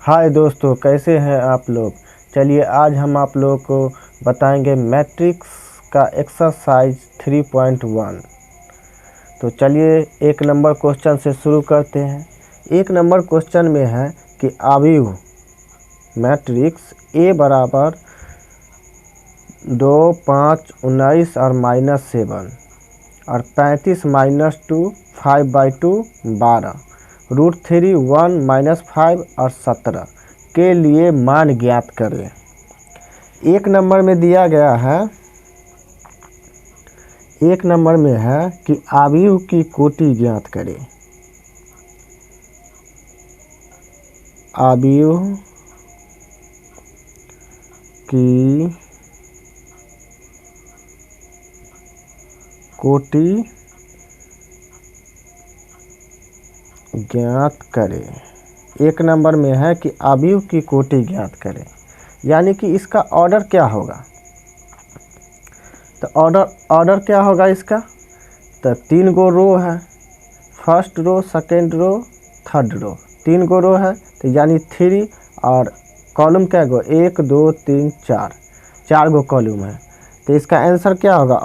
हाय दोस्तों, कैसे हैं आप लोग। चलिए आज हम आप लोगों को बताएंगे मैट्रिक्स का एक्सरसाइज 3.1। तो चलिए एक नंबर क्वेश्चन से शुरू करते हैं। एक नंबर क्वेश्चन में है कि अवयव मैट्रिक्स ए बराबर 2, 5, 19 और -7 और 35 - 2 5/2 12 √3 1 - 5 और 17 के लिए मान ज्ञात करें। एक नंबर में दिया गया है, एक नंबर में है कि अवयव की कोटि ज्ञात करें। अवयव की कोटि ज्ञात करें। एक नंबर में है कि अवयव की कोटि ज्ञात करें, यानी कि इसका ऑर्डर क्या होगा। तो ऑर्डर क्या होगा इसका। तो 3 गो रो है, first row, second row, third row, 3 गो रो है। तो यानी 3 और कॉलम क्या गो 1 2 3 4, 4 गो कॉलम है। तो इसका आंसर क्या होगा।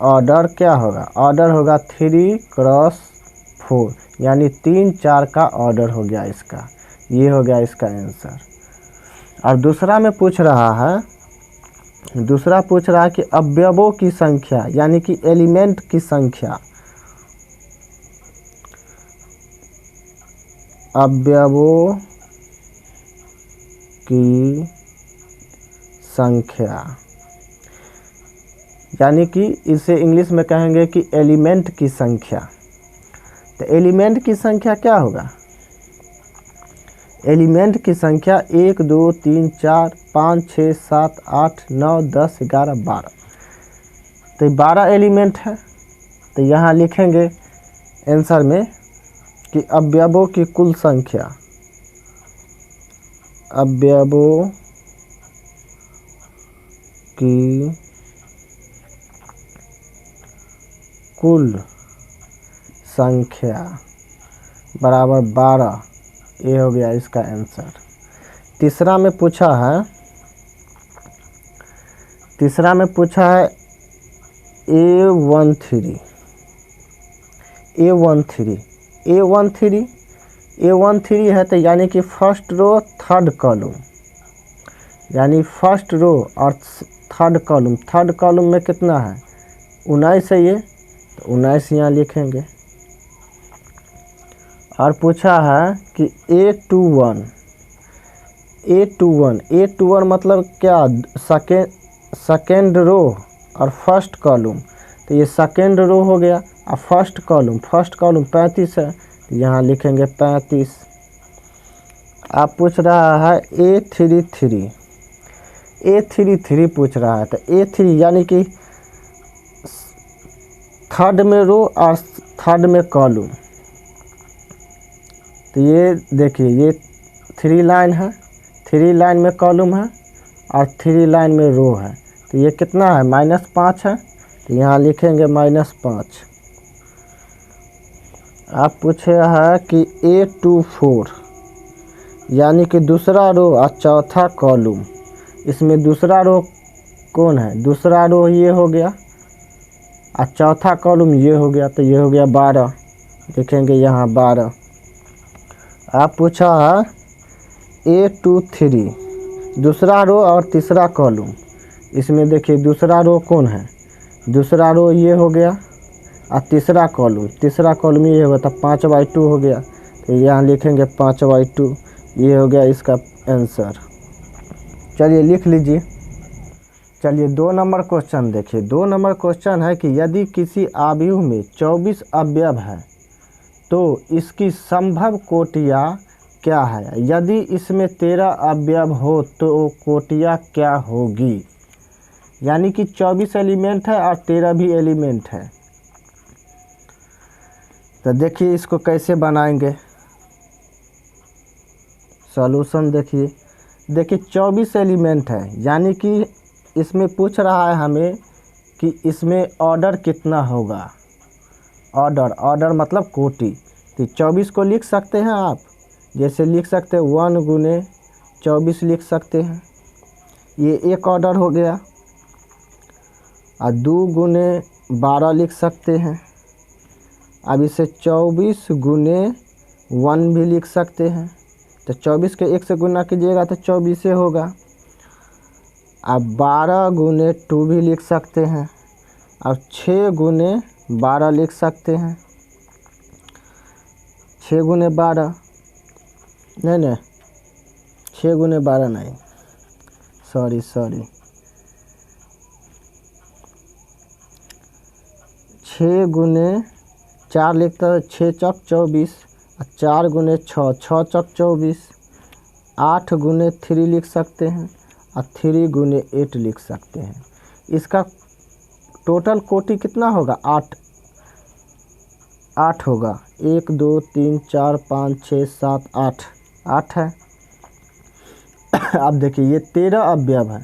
ऑर्डर क्या होगा। ऑर्डर होगा 3 × 4, यानी 3 4 का ऑर्डर हो गया इसका। ये हो गया इसका आंसर। और दूसरा में पूछ रहा है कि अवयवों की संख्या, यानी कि एलिमेंट की संख्या। अवयवों की संख्या, यानी कि इसे इंग्लिश में कहेंगे कि एलिमेंट की संख्या। तो एलिमेंट की संख्या क्या होगा। एलिमेंट की संख्या 1 2 3 4 5 6 7 8 9 10 11 12। तो 12 एलिमेंट है। तो यहाँ लिखेंगे आंसर में कि अवयवों की कुल संख्या, अवयवों की कुल संख्या बराबर 12। ये हो गया इसका आंसर। तीसरा में पूछा है A13 है। तो यानी कि फर्स्ट रो थर्ड कॉलम, यानी फर्स्ट रो और थर्ड कॉलम में कितना है 19 है। ये तो 19 यहाँ लिखेंगे। और पूछा है कि A21 मतलब क्या, सेकेंड रो और फर्स्ट कॉलम। तो ये सेकेंड रो हो गया और फर्स्ट कॉलम 35 है। तो यहाँ लिखेंगे 35। आप पूछ रहा है A33 पूछ रहा है। तो A3 यानी कि थर्ड में रो और थर्ड में कॉलम। तो ये देखिए, ये 3 लाइन है, 3 लाइन में कॉलम है और 3 लाइन में रो है। तो ये कितना है -5 है। तो यहाँ लिखेंगे -5। आप पूछे है कि A24 यानी कि दूसरा रो और चौथा कॉलम। इसमें दूसरा रो कौन है, दूसरा रो ये हो गया और चौथा कॉलम ये हो गया। तो ये हो गया 12, लिखेंगे यहाँ 12। आप पूछा है A23 दूसरा रो और तीसरा कॉलम। इसमें देखिए दूसरा रो कौन है, दूसरा रो ये हो गया और तीसरा कॉलम ये होगा। तो 5/2 हो गया। तो यहाँ लिखेंगे 5/2। ये हो गया इसका आंसर। चलिए लिख लीजिए। चलिए 2 नंबर क्वेश्चन देखिए। 2 नंबर क्वेश्चन है कि यदि किसी अवयव में 24 अवयव है तो इसकी संभव कोटियाँ क्या है। यदि इसमें 13 अवयव हो तो कोटियाँ क्या होगी। यानी कि 24 एलिमेंट है और 13 भी एलिमेंट है। तो देखिए इसको कैसे बनाएंगे। सॉल्यूशन देखिए 24 एलिमेंट है, यानी कि इसमें पूछ रहा है हमें कि इसमें ऑर्डर कितना होगा। ऑर्डर मतलब कोटि। तो 24 को लिख सकते हैं आप जैसे लिख सकते हैं 1 गुने 24 लिख सकते हैं, ये एक ऑर्डर हो गया। और 2 गुने 12 लिख सकते हैं। अब इसे 24 गुने 1 भी लिख सकते हैं। तो 24 के 1 से गुना कीजिएगा तो 24 होगा। अब 12 गुने 2 भी लिख सकते हैं। और 6 गुने 12 लिख सकते हैं। 6 गुने 12 नहीं 6 गुने 12 नहीं, सॉरी 6 गुने 4 लिखता है, 6 चौक 24। 4 गुने 6, 6 चौक 24। 8 गुने 3 लिख सकते हैं और 3 गुने 8 लिख सकते हैं। इसका टोटल कोटि कितना होगा? 8 होगा। 1 2 3 4 5 6 7 8 है। अब देखिए ये 13 अवयव है।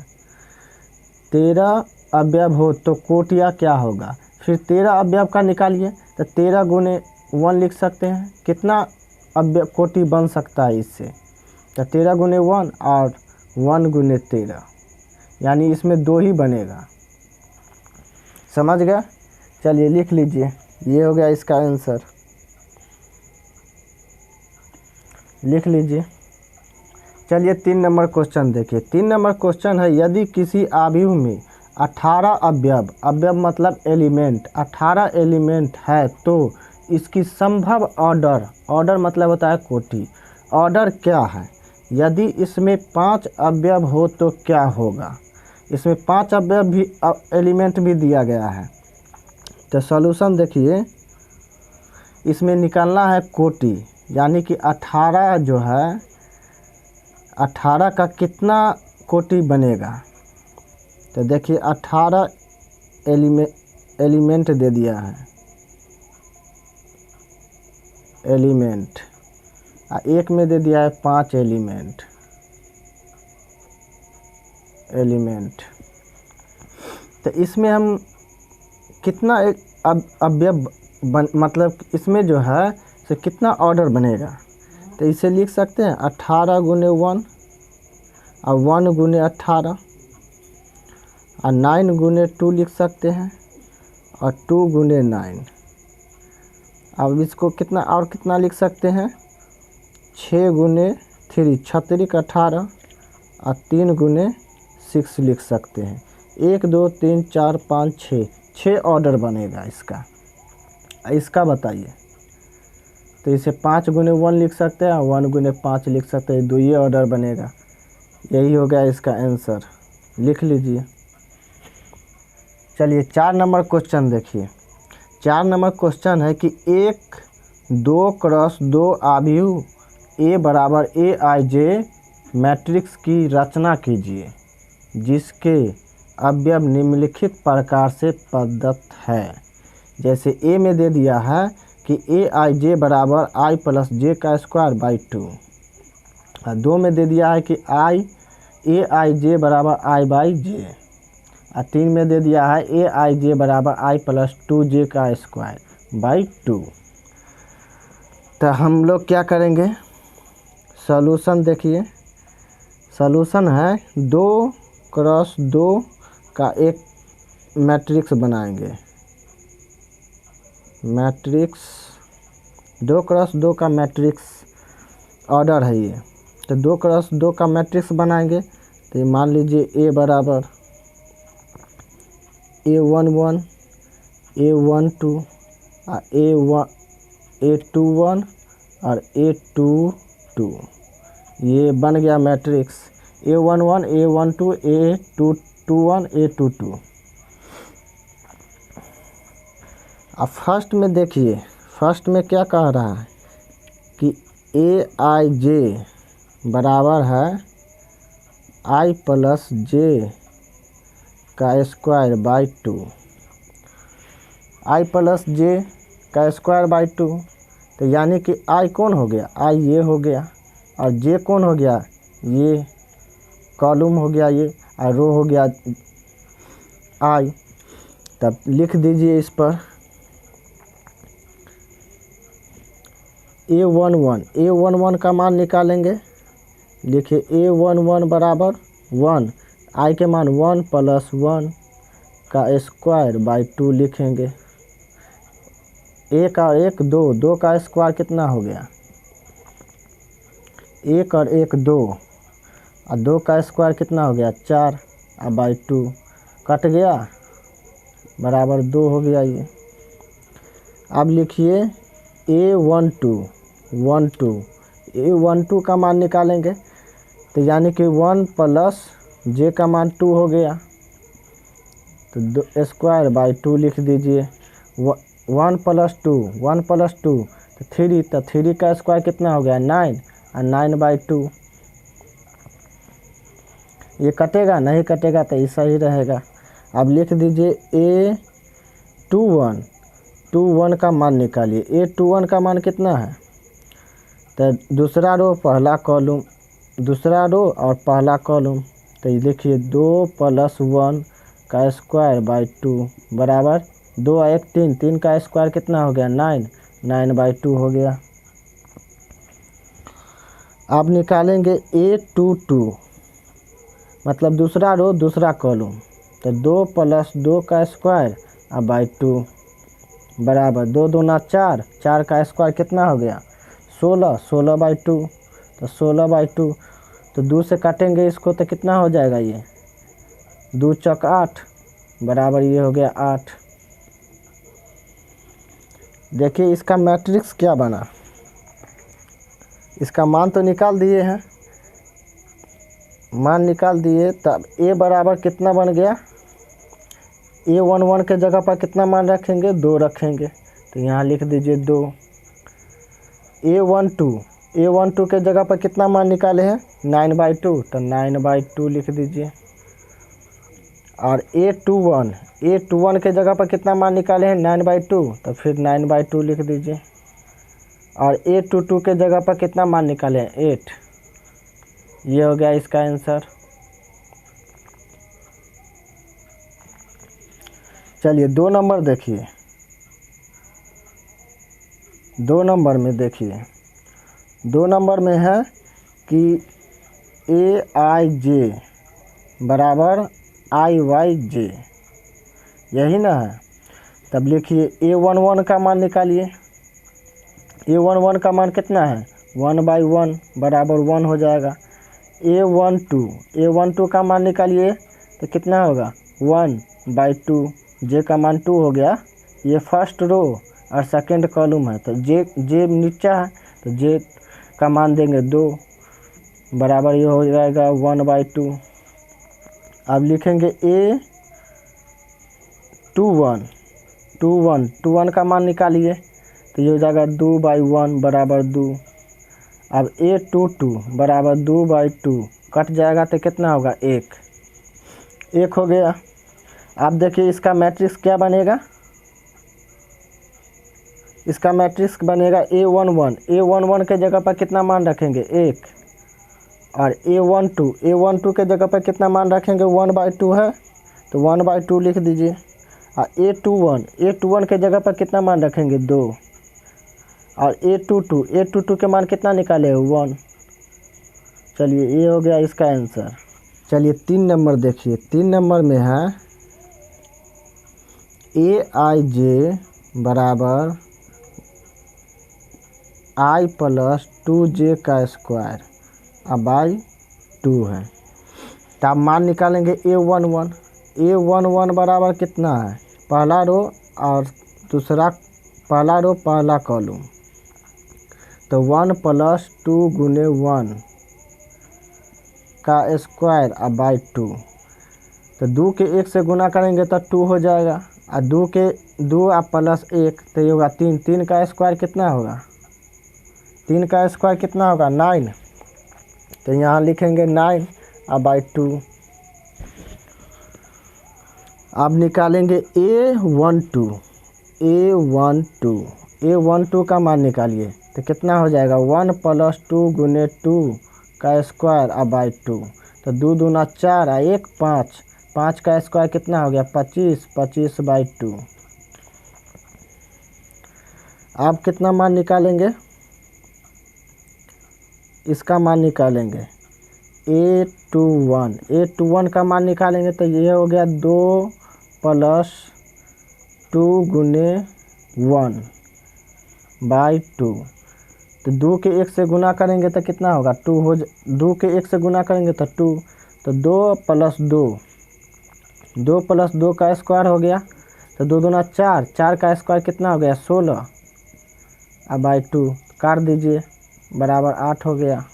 13 अवयव हो तो कोटिया क्या होगा? फिर 13 अवयव का निकालिए तो 13 गुने 1 लिख सकते हैं। कितना अवयव कोटि बन सकता है इससे? तो 13 गुने 1 और 1 गुने 13, यानी इसमें 2 ही बनेगा। समझ गया? चलिए लिख लीजिए, ये हो गया इसका आंसर। लिख लीजिए। चलिए 3 नंबर क्वेश्चन देखिए। 3 नंबर क्वेश्चन है, यदि किसी आव्यूह में 18 अवयव मतलब एलिमेंट, 18 एलिमेंट है तो इसकी संभव ऑर्डर मतलब होता है कोटि, ऑर्डर क्या है? यदि इसमें 5 अवयव हो तो क्या होगा? इसमें 5 अवयव भी एलिमेंट भी दिया गया है। तो सॉल्यूशन देखिए, इसमें निकालना है कोटि, यानी कि 18 जो है, 18 का कितना कोटि बनेगा? तो देखिए 18 एलिमेंट दे दिया है, एलिमेंट। एक में दे दिया है 5 एलिमेंट। तो इसमें हम कितना अवयव मतलब इसमें जो है तो कितना ऑर्डर बनेगा? तो इसे लिख सकते हैं 18 गुने 1 और 1 गुने 18 और 9 गुने 2 लिख सकते हैं और 2 गुने 9। अब इसको कितना लिख सकते हैं? 6 गुने 3, 36 18 और 3 गुने 6 लिख सकते हैं। 1 2 3 4 5 6 ऑर्डर बनेगा इसका बताइए। तो इसे 5 गुने 1 लिख सकते हैं और 1 गुने 5 लिख सकते हैं, 2 ही ऑर्डर बनेगा। यही हो गया इसका आंसर। लिख लीजिए। चलिए 4 नंबर क्वेश्चन देखिए। 4 नंबर क्वेश्चन है कि एक 2x2 आव्यूह A बराबर AIJ मैट्रिक्स की रचना कीजिए जिसके अवयव निम्नलिखित प्रकार से प्रदत्त है। जैसे A में दे दिया है कि AIJ बराबर I प्लस J का स्क्वायर बाई 2। 2 में दे दिया है कि AIJ बराबर I बाई J। 3 में दे दिया है AIJ बराबर I प्लस 2J का स्क्वायर बाई 2। तो हम लोग क्या करेंगे? सॉल्यूशन देखिए। सॉल्यूशन है 2x2 का एक मैट्रिक्स बनाएंगे। मैट्रिक्स 2x2 का मैट्रिक्स ऑर्डर है ये। तो 2x2 का मैट्रिक्स बनाएंगे। तो ये मान लीजिए A बराबर A11 A12 और A21 और A22। ये बन गया matrix A11 A12 A21 A22। अब फर्स्ट में देखिए, फर्स्ट में क्या कह रहा है कि AIJ बराबर है I प्लस J का square by 2। I plus J का स्क्वायर बाई 2, तो यानी कि I कौन हो गया? I ये हो गया और J कौन हो गया? ये कॉलम हो गया ये, और रो हो गया I। तब लिख दीजिए इस पर। A11 का मान निकालेंगे। लिखिए A11 बराबर 1, आई के मान 1 + 1 का स्क्वायर बाई 2 लिखेंगे। 1 और 1 2, 2 का स्क्वायर कितना हो गया? 1 और 1 2, और 2 का स्क्वायर कितना हो गया? 4, और बाई 2 कट गया, बराबर 2 हो गया ये। अब लिखिए A12 का मान निकालेंगे, तो यानी कि 1 + j का मान 2 हो गया, तो स्क्वायर बाई 2 लिख दीजिए। 1 + 2 तो 3, तो 3 का स्क्वायर कितना हो गया? 9, और 9/2। ये कटेगा? नहीं कटेगा, तो ऐसा ही रहेगा। अब लिख दीजिए A21 का मान निकालिए। A21 का मान कितना है? तो दूसरा रो पहला कॉलम, दूसरा रो और पहला कॉलम, तो ये देखिए 2 + 1 का स्क्वायर बाई 2 बराबर 2 और 1 3, 3 का स्क्वायर कितना हो गया? 9, 9/2 हो गया। अब निकालेंगे A22, मतलब दूसरा रो दूसरा कॉलम, तो 2 + 2 का स्क्वायर और बाई 2 बराबर 2 दूना 4, 4 का स्क्वायर कितना हो गया? 16, 16/2, तो 16/2, तो 2 से काटेंगे इसको तो कितना हो जाएगा? ये 2 चौक 8 बराबर ये हो गया 8। देखिए इसका मैट्रिक्स क्या बना। इसका मान तो निकाल दिए हैं, मान निकाल दिए, तब A बराबर कितना बन गया? A11 के जगह पर कितना मान रखेंगे? 2 रखेंगे, तो यहाँ लिख दीजिए 2। A12 के जगह पर कितना मान निकाले हैं? 9/2, तो 9/2 लिख दीजिए। और A21 के जगह पर कितना मान निकाले हैं? 9/2, तो फिर 9/2 लिख दीजिए। और A22 के जगह पर कितना मान निकाले हैं? 8। ये हो गया इसका आंसर। चलिए 2 नंबर देखिए। 2 नंबर में देखिए, 2 नंबर में है कि AIJ बराबर IYJ, यही ना है। तब लिखिए A11 का मान निकालिए। A11 का मान कितना है? 1/1 बराबर 1 हो जाएगा। A12 का मान निकालिए, तो कितना होगा? 1/2, J का मान 2 हो गया। ये फर्स्ट रो और सेकंड कॉलम है, तो J नीचा है, तो J का मान देंगे 2 बराबर ये हो जाएगा 1/2। अब लिखेंगे A21 का मान निकालिए, तो ये हो जाएगा 2/1 बराबर 2। अब A22 बराबर 2/2 कट जाएगा, तो कितना होगा? 1 हो गया। अब देखिए इसका मैट्रिक्स क्या बनेगा। इसका मैट्रिक्स बनेगा A11 के जगह पर कितना मान रखेंगे? 1। और A12 के जगह पर कितना मान रखेंगे? 1/2 है, तो 1/2 लिख दीजिए। और A21 के जगह पर कितना मान रखेंगे? 2। और A22 के मान कितना निकाले? 1। चलिए ये हो गया इसका आंसर। चलिए 3 नंबर देखिए। 3 नंबर में है AIJ बराबर I + 2J का स्क्वायर अब बाई 2 है। तो आप मान निकालेंगे A11 बराबर कितना है? पहला रो और दूसरा, पहला रो पहला कॉलम, तो 1 + 2 गुने 1 का स्क्वायर अब बाई 2। तो 2 के 1 से गुना करेंगे तो 2 हो जाएगा, और 2 के 2 और +1 तो ये होगा 3। 3 का स्क्वायर कितना होगा? 3 का स्क्वायर कितना होगा? 9। तो यहाँ लिखेंगे 9 और बाई 2। अब निकालेंगे A12 का मान निकालिए, तो कितना हो जाएगा? 1 + 2 गुने 2 का स्क्वायर अब बाई 2। तो 2 दूना 4 और 1 5, 5 का स्क्वायर कितना हो गया? 25, 25/2। अब कितना मान निकालेंगे? इसका मान निकालेंगे A21 का मान निकालेंगे तो ये हो गया 2 + 2 गुने 1/2। तो 2 के 1 से गुना करेंगे तो कितना होगा 2 के 1 से गुना करेंगे तो 2, तो 2 + 2, 2 + 2 का स्क्वायर हो गया, तो 2 दूना 4, 4 का स्क्वायर कितना हो गया 16 और /2 काट दीजिए बराबर 8 हो गया।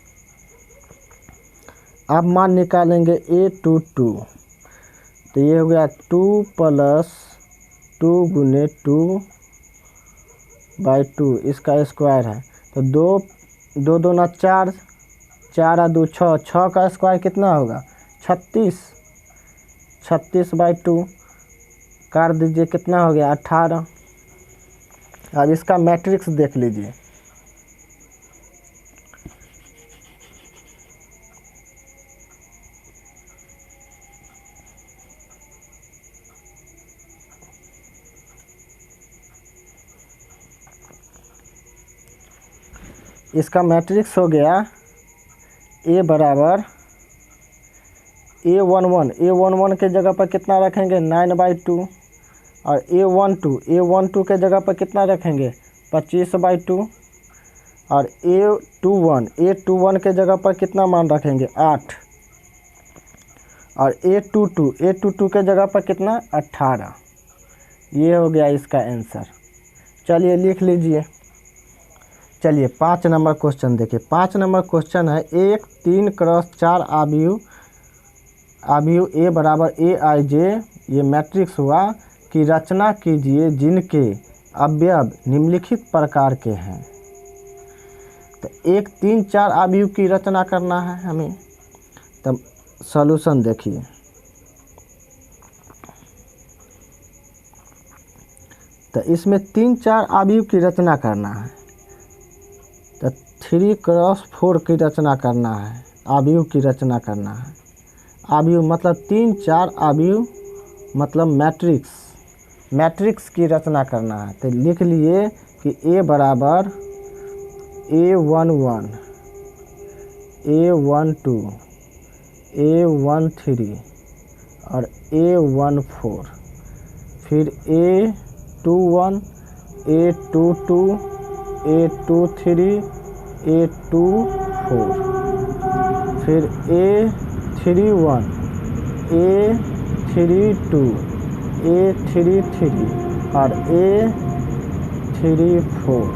अब मान निकालेंगे A22, तो ये हो गया 2 + 2 गुने 2/2, इसका स्क्वायर है, तो 2 दूना 4, 4 और 2 6, 6 का स्क्वायर कितना होगा 36, 36/2 काट दीजिए कितना हो गया 18। अब इसका मैट्रिक्स देख लीजिए, इसका मैट्रिक्स हो गया A बराबर A11 के जगह पर कितना रखेंगे 9/2, और A12 के जगह पर कितना रखेंगे 25/2, और A21 के जगह पर कितना मान रखेंगे 8, और A22 के जगह पर कितना 18। ये हो गया इसका आंसर। चलिए लिख लीजिए। चलिए 5 नंबर क्वेश्चन देखिए। 5 नंबर क्वेश्चन है, एक 3 × 4 आव्यूह A बराबर AIJ ये मैट्रिक्स हुआ की रचना कीजिए जिनके अवयव निम्नलिखित प्रकार के हैं। तो एक 3 4 आव्यूह की रचना करना है हमें, तब सॉल्यूशन देखिए। तो इसमें 3 4 आव्यूह की रचना करना है, तो 3 × 4 की रचना करना है, आव्यूह की रचना करना है। आव्यूह मतलब 3 4 आव्यूह मतलब मैट्रिक्स की रचना करना है। तो लिख लिए कि A बराबर A11, A12, A13 और A14, फिर A21, A22, A23, A24, फिर A31, A32, A33 और A34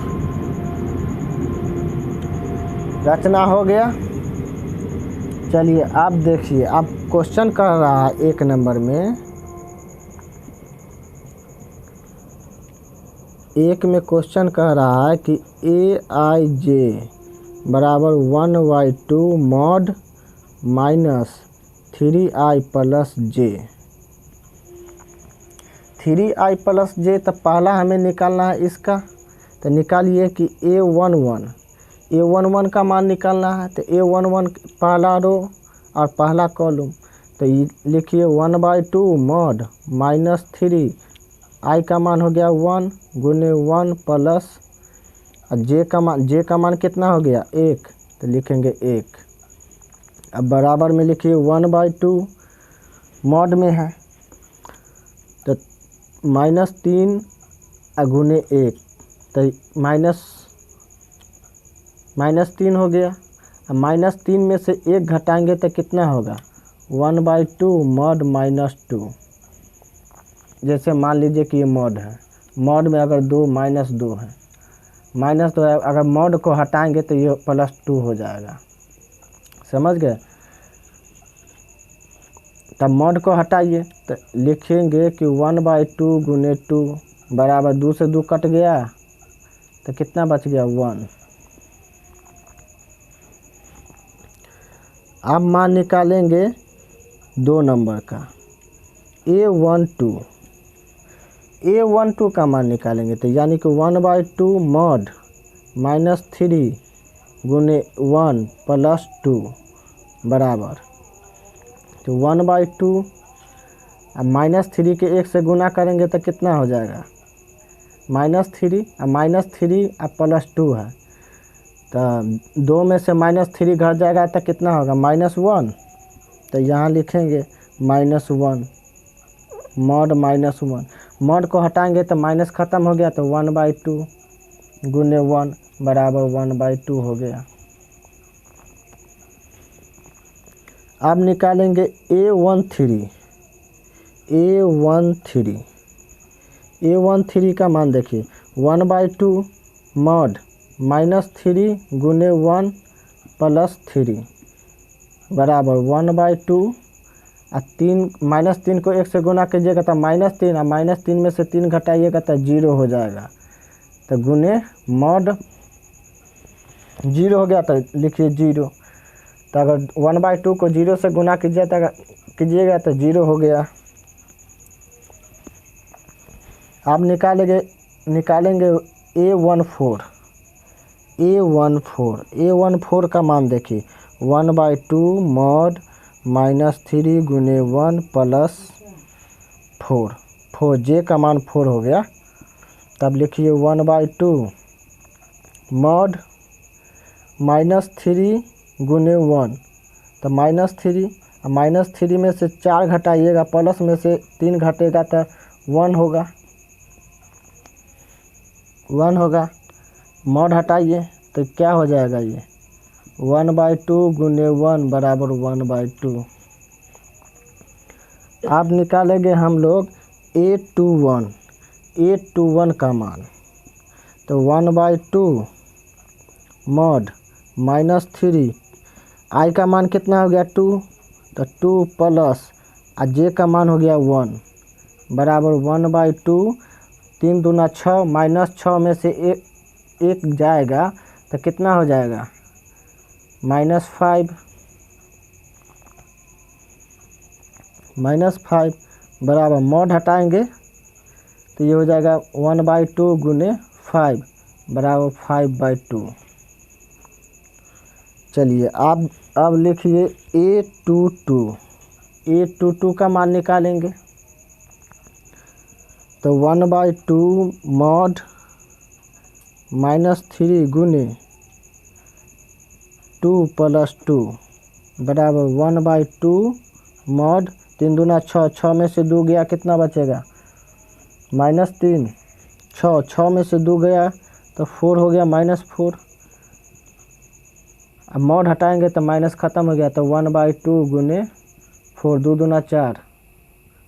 रचना हो गया। चलिए आप देखिए, अब क्वेश्चन कर रहा है 1 नंबर में, 1 में क्वेश्चन कह रहा है कि AIJ बराबर 1/2 mod -3i + j। 3i + j, तो पहला हमें निकालना है इसका। तो निकालिए कि A11 का मान निकालना है। तो A11 पहला रो और पहला कॉलम, तो लिखिए 1/2 mod -3, i का मान हो गया 1 गुने 1 प्लस j का मान कितना हो गया 1, तो लिखेंगे 1। अब बराबर में लिखिए 1/2 मॉड में है, तो -3 गुने 1, तो -3 हो गया। अब -3 में से 1 घटाएंगे तो कितना होगा 1/2 मॉड -2। जैसे मान लीजिए कि ये मॉड है, मॉड में अगर 2 -2 है, -2 है, अगर मॉड को हटाएंगे तो ये +2 हो जाएगा। समझ गए। तब मॉड को हटाइए तो लिखेंगे कि 1/2 गुने 2 बराबर 2 से 2 कट गया, तो कितना बच गया 1। अब मान निकालेंगे 2 नंबर का A12 का मान निकालेंगे। तो यानी कि 1/2 मॉड -3 गुने 1 + 2 बराबर, तो 1/2 अब -3 के 1 से गुना करेंगे तो कितना हो जाएगा -3 अब -3 अब +2 है, तो 2 में से -3 घट जाएगा तो कितना होगा -1। तो यहाँ लिखेंगे -1 मॉड -1। मॉड को हटाएंगे तो माइनस ख़त्म हो गया तो 1/2 गुने 1 बराबर 1/2 हो गया। अब निकालेंगे A13 का मान देखिए 1/2 मॉड -3 गुने 1 + 3 बराबर 1/2 और 3 को 1 से गुना कीजिएगा तो -3 और -3 में से 3 घटाइएगा तो 0 हो जाएगा। तो गुने मॉड 0 हो गया तो लिखिए 0। तो अगर 1/2 को 0 से गुना कीजिएगा तो 0 हो गया। आप निकालेंगे A14 का मान देखिए 1/2 मॉड -3 गुने 1 + 4 J का मान 4 हो गया। तब लिखिए 1/2 मॉड -3 गुने 1 तो -3 में से 4 घटाइएगा प्लस में से 3 घटेगा तो 1 होगा। मॉड हटाइए तो क्या हो जाएगा ये 1/2 गुने 1 बराबर 1/2। अब निकालेंगे हम लोग A21 का मान। तो 1/2 मॉड -3 I का मान कितना हो गया 2 तो 2 प्लस J का मान हो गया 1 बराबर 1/2। 3 दूना 6 -6 में से एक जाएगा तो कितना हो जाएगा -5 बराबर मॉड हटाएंगे तो ये हो जाएगा 1/2 गुने 5 बराबर 5/2। चलिए अब लिखिए A22 का मान निकालेंगे। तो 1/2 मॉड -3 गुने 2 + 2 बराबर 1/2 मॉड 3 दूना 6 में से 2 गया कितना बचेगा -3 6 में से 2 गया तो 4 हो गया -4। अब मॉड हटाएंगे तो माइनस ख़त्म हो गया तो 1/2 गुने 4 2 दूना 4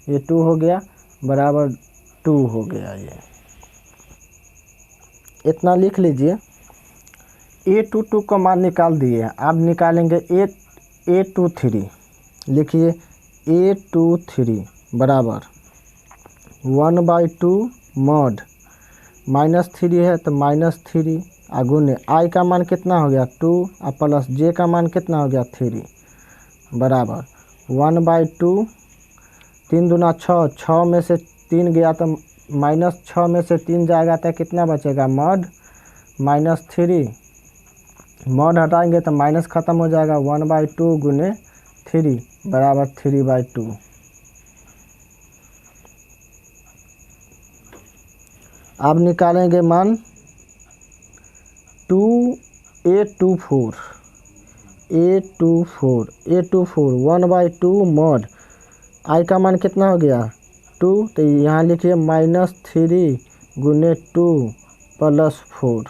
ये 2 हो गया बराबर 2 हो गया। ये इतना लिख लीजिए। A22 का मान निकाल दिए। अब निकालेंगे A23। लिखिए A23 बराबर 1/2 मॉड -3 है तो -3 गुने I का मान कितना हो गया 2 और प्लस J का मान कितना हो गया 3 बराबर 1/2 3 दूना 6 में से 3 गया तो -6 में से 3 जाएगा तो कितना बचेगा मॉड -3 मॉड हटाएंगे तो माइनस ख़त्म हो जाएगा 1/2 गुने 3 बराबर 3/2। अब निकालेंगे मान A24 1/2 मॉड I का मान कितना हो गया 2 तो यहाँ लिखिए -3 गुने 2 + 4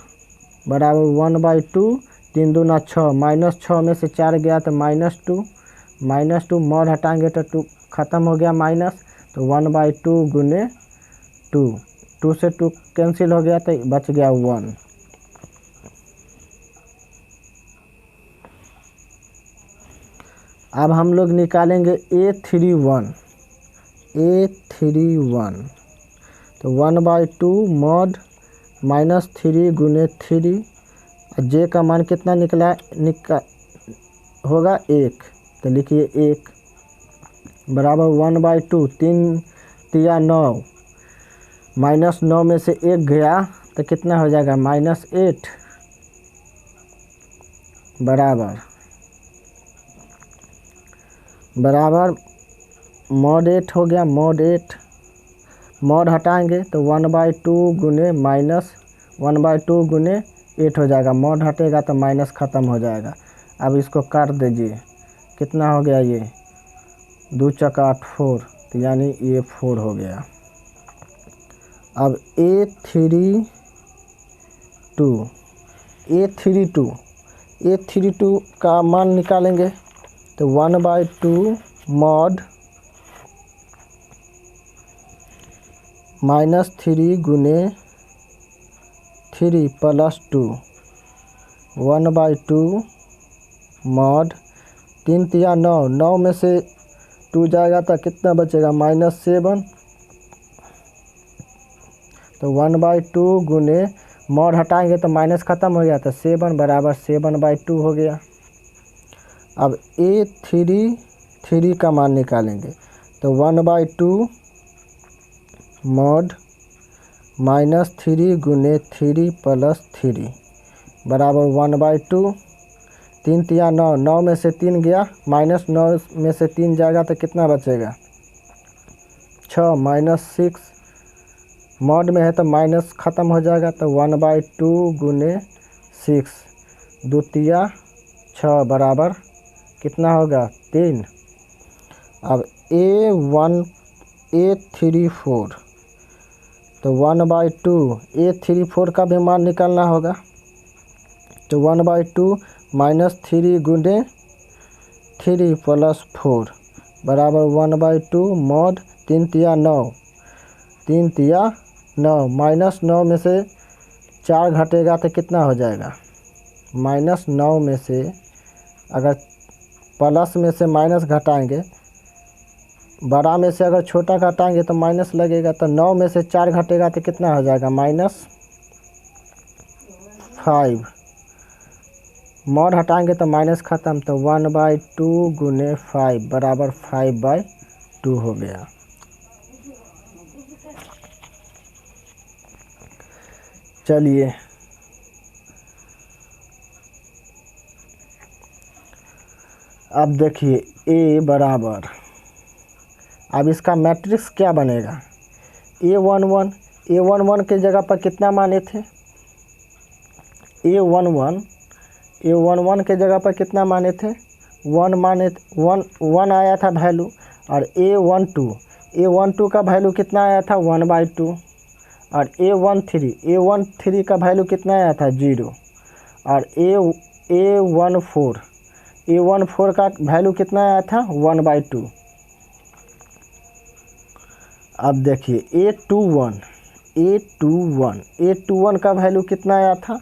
बराबर 1/2 3 दूना 6 -6 में से 4 गया तो -2 मॉड हटाएंगे तो 2 ख़त्म हो गया माइनस तो 1/2 गुने 2 से 2 कैंसिल हो गया तो बच गया 1। अब हम लोग निकालेंगे A31 तो 1/2 मॉड -3 गुने 3 J का मान कितना होगा 1 तो लिखिए 1 बराबर 1/2 3 तिया 9 -9 में से 1 गया तो कितना हो जाएगा -8 बराबर मॉड 8 हो गया मॉड 8 मॉड हटाएंगे तो 1/2 गुने -1/2 गुने 8 हो जाएगा, मॉड हटेगा तो माइनस ख़त्म हो जाएगा। अब इसको काट दीजिए, कितना हो गया ये 2 चक 8 4, तो यानी ये 4 हो गया। अब A32 का मान निकालेंगे तो 1/2 मॉड -3 गुने 3 + 2, 1/2 मॉड 3 तिया 9, 9 में से 2 जाएगा तो कितना बचेगा -7, तो 1/2 गुने मॉड हटाएंगे तो माइनस ख़त्म हो गया, तो 7 बराबर 7/2 हो गया। अब A33 का मान निकालेंगे तो 1/2 मॉड -3 गुने 3 + 3 बराबर 1/2, 3 तिया 9, 9 में से 3 गया, -9 में से 3 जाएगा तो कितना बचेगा 6 -6, मॉड में है तो माइनस ख़त्म हो जाएगा, तो 1/2 गुने 6, 2 तिया 6 बराबर कितना होगा 3। अब A34 तो 1/2 A34 का भी मान निकालना होगा, तो 1/2 -3 गुने 3 + 4 बराबर 1/2 मॉड 3 तिया 9, 3 तिया 9, -9 में से 4 घटेगा तो कितना हो जाएगा -9 में से, अगर प्लस में से माइनस घटाएंगे, बड़ा में से अगर छोटा घटाएंगे तो माइनस लगेगा, तो 9 में से 4 घटेगा तो कितना हो जाएगा -5, मॉड हटाएंगे तो माइनस ख़त्म, तो 1/2 गुने 5 बराबर 5/2 हो गया। चलिए अब देखिए A बराबर, अब इसका मैट्रिक्स क्या बनेगा, A11 के जगह पर कितना माने थे, A11 के जगह पर कितना माने थे 1 माने, 1 आया था वैल्यू, और A12 का वैल्यू कितना आया था 1/2, और A13 का वैल्यू कितना आया था 0, और A14 का वैल्यू कितना आया था 1/2। अब देखिए A21 का वैल्यू कितना आया था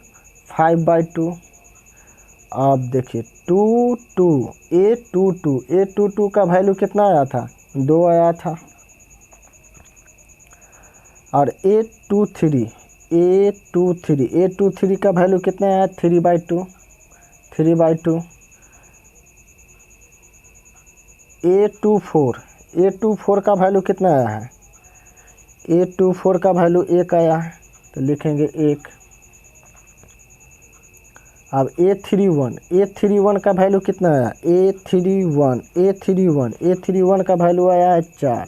5/2। अब देखिए A22 का वैल्यू कितना आया था 2 आया था, और A23 का वैल्यू कितना आया 3/2। A24 का वैल्यू कितना आया है, A24 का वैल्यू 1 आया है, तो लिखेंगे 1। अब A31 का वैल्यू कितना आया, A31 का वैल्यू आया है 4।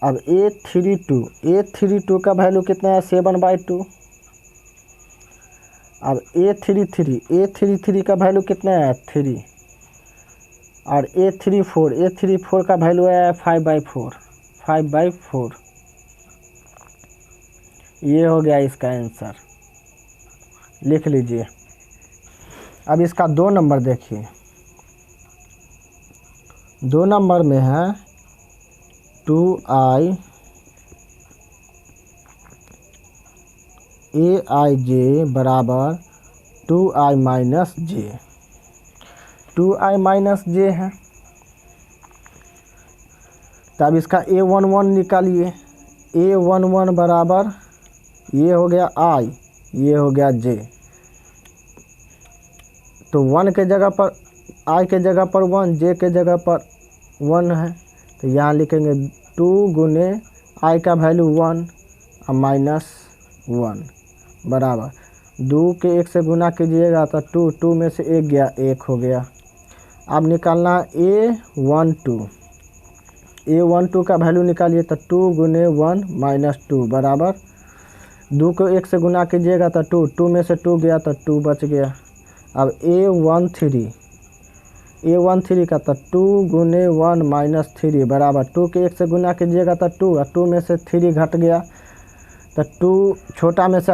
अब A32 का वैल्यू कितना है 7/2। अब A33 का वैल्यू कितना है 3, और A34 का वैल्यू आया है 5/4। ये हो गया इसका आंसर, लिख लीजिए। अब इसका 2 नंबर देखिए, 2 नंबर में है 2i aij बराबर 2i माइनस जे है, तब इसका A11 निकालिए, A11 बराबर ये हो गया i, ये हो गया j, तो 1 के जगह पर i के जगह पर 1, j के जगह पर 1 है, तो यहाँ लिखेंगे 2 गुने i का वैल्यू 1 और -1 बराबर 2 के 1 से गुना कीजिएगा तो 2 में से 1 गया, 1 हो गया। अब निकालना A12 का वैल्यू निकालिए, तो 2 गुने 1 -2 बराबर 2 को 1 से गुना कीजिएगा तो 2, 2 में से 2 गया तो 2 बच गया। अब A13 का तो 2 गुने 1 माइनस 3 बराबर 2 के 1 से गुना कीजिएगा तो 2 और 2 में से 3 घट गया तो 2 छोटा में से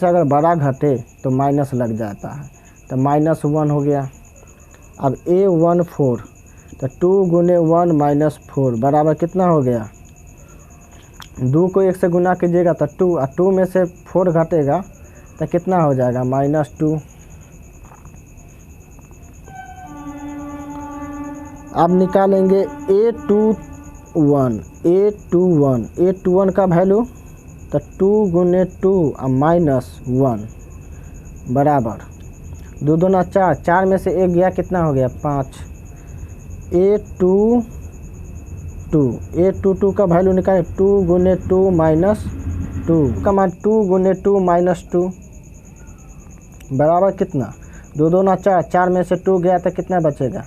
अगर बड़ा घटे तो माइनस लग जाता है तो -1 हो गया। अब A14 तो 2 गुने 1 माइनस 4 बराबर कितना हो गया, 2 को 1 से गुना कीजिएगा तो 2 और 2 में से 4 घटेगा तो कितना हो जाएगा -2। अब निकालेंगे A21 का वैल्यू तो 2 गुने 2 और -1 बराबर 2 दूना 4, 4 में से 1 गया कितना हो गया 5। A22 का वैल्यू निकालें 2 गुने 2 माइनस 2 का मान 2 गुने 2 माइनस 2 बराबर कितना 2 दूना 4, 4 में से 2 गया तो कितना बचेगा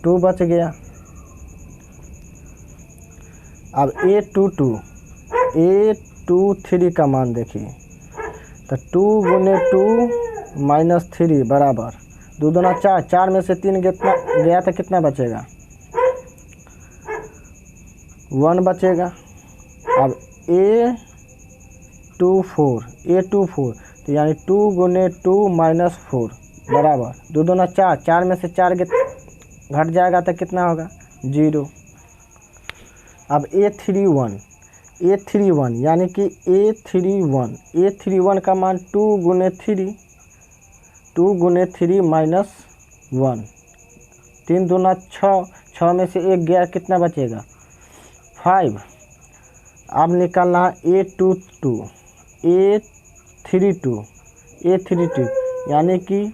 2 बच गया। अब A23 का मान देखिए तो 2 गुने 2 माइनस 3 बराबर 2 दूना 4, 4 में से 3 गया तो कितना बचेगा 1 बचेगा। अब A24 तो यानी 2 गुने 2 माइनस 4 बराबर 2 दूना 4, 4 में से 4 घट जाएगा तो कितना होगा 0। अब A31 यानी कि A31 का मान 2 गुने 3 माइनस 1 3 दूना 6, 6 में से 1 गया कितना बचेगा 5। अब निकालना A32 यानी कि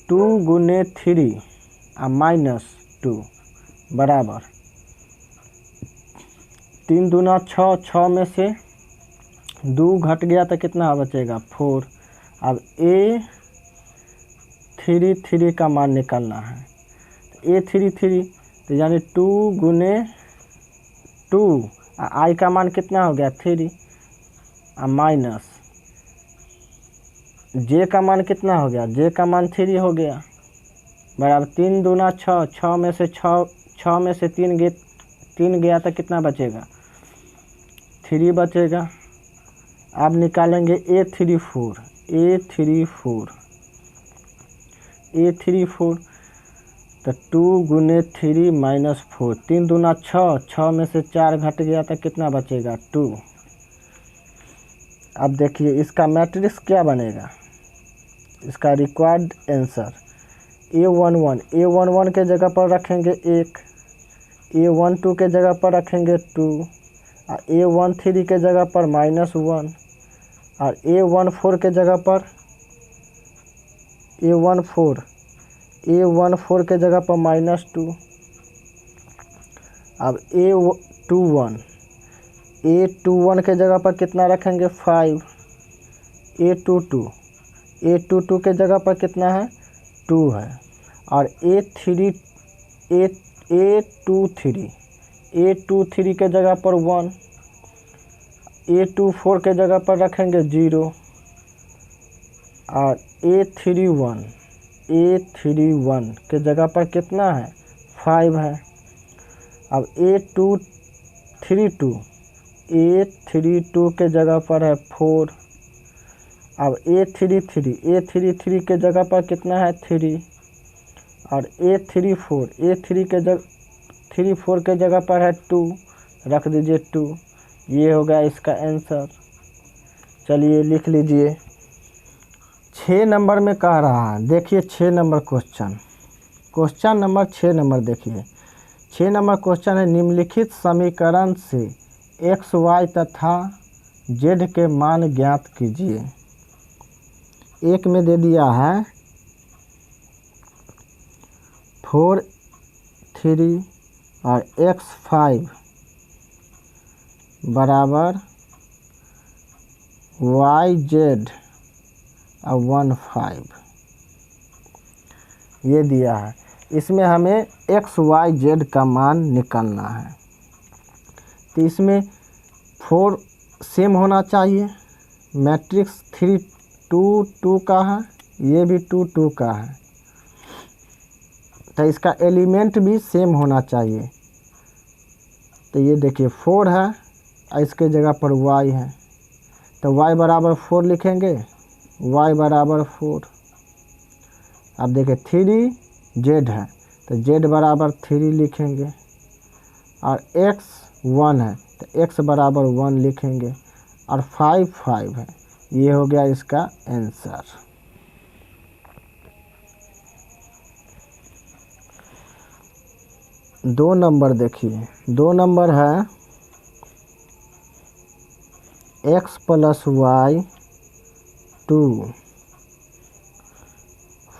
2 गुने 3 और माइनस 2 बराबर 3 दूना 6, 6 में से 2 घट गया तो कितना बचेगा 4। अब A33 का मान निकालना है A33 तो यानी 2 गुने 2 I का मान कितना हो गया 3 और माइनस J का मान कितना हो गया J का मान 3 हो गया बराबर 3 दूना 6, 6 में से 3 गया तो कितना बचेगा 3 बचेगा। अब निकालेंगे A34 तो 2 गुने 3 माइनस 4 3 दूना 6, 6 में से 4 घट गया तो कितना बचेगा 2। अब देखिए इसका मैट्रिक्स क्या बनेगा, इसका रिक्वायर्ड आंसर A11 के जगह पर रखेंगे 1, A12 के जगह पर रखेंगे 2 और A13 के जगह पर -1 और A14 के जगह पर A14 के जगह पर -2। अब A21 के जगह पर कितना रखेंगे 5। A22 के जगह पर कितना है 2 है और A23 के जगह पर 1, A24 के जगह पर रखेंगे 0 और A31 के जगह पर कितना है 5 है। अब A32 के जगह पर है 4। अब A33 के जगह पर कितना है 3 और A34 के जगह पर है 2, रख दीजिए 2। ये हो गया इसका आंसर। चलिए लिख लीजिए। 6 नंबर में कह रहा है, देखिए 6 नंबर क्वेश्चन नंबर 6 नंबर देखिए 6 नंबर क्वेश्चन है, निम्नलिखित समीकरण से x, y तथा z के मान ज्ञात कीजिए। एक में दे दिया है 4, 3 और x5 बराबर yz और 1, 5 ये दिया है। इसमें हमें x, y, z का मान निकालना है। तो इसमें 4 सेम होना चाहिए। मैट्रिक्स 3 2 2 का है, ये भी 2 2 का है, तो इसका एलिमेंट भी सेम होना चाहिए। तो ये देखिए 4 है और इसके जगह पर y है, तो y बराबर 4 लिखेंगे, y बराबर 4। अब देखिए 3 z है तो z बराबर 3 लिखेंगे, और x 1 है तो x बराबर 1 लिखेंगे, और 5 5 है। ये हो गया इसका आंसर। दो नंबर देखिए, 2 नंबर है x plus y 2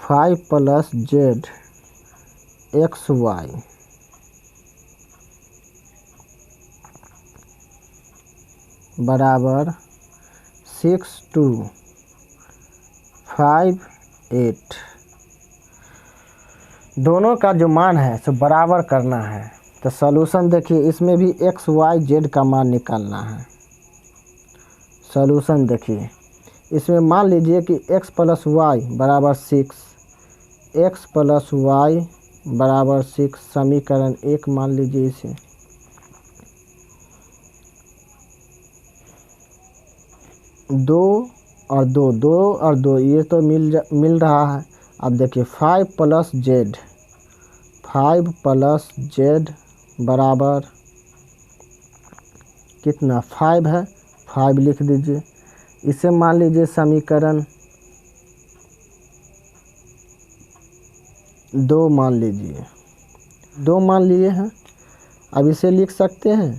5 plus z x y बराबर 6 2 5 8। दोनों का जो मान है सो बराबर करना है। तो सॉल्यूशन देखिए, इसमें भी एक्स वाई जेड का मान निकालना है। सॉल्यूशन देखिए, इसमें मान लीजिए कि x प्लस वाई बराबर 6, x प्लस वाई बराबर 6 समीकरण 1 मान लीजिए इसे। दो और दो ये तो मिल रहा है। अब देखिए 5 प्लस जेड बराबर कितना 5 है, 5 लिख दीजिए। इसे मान लीजिए समीकरण 2 मान लीजिए, 2 मान लिए हैं। अब इसे लिख सकते हैं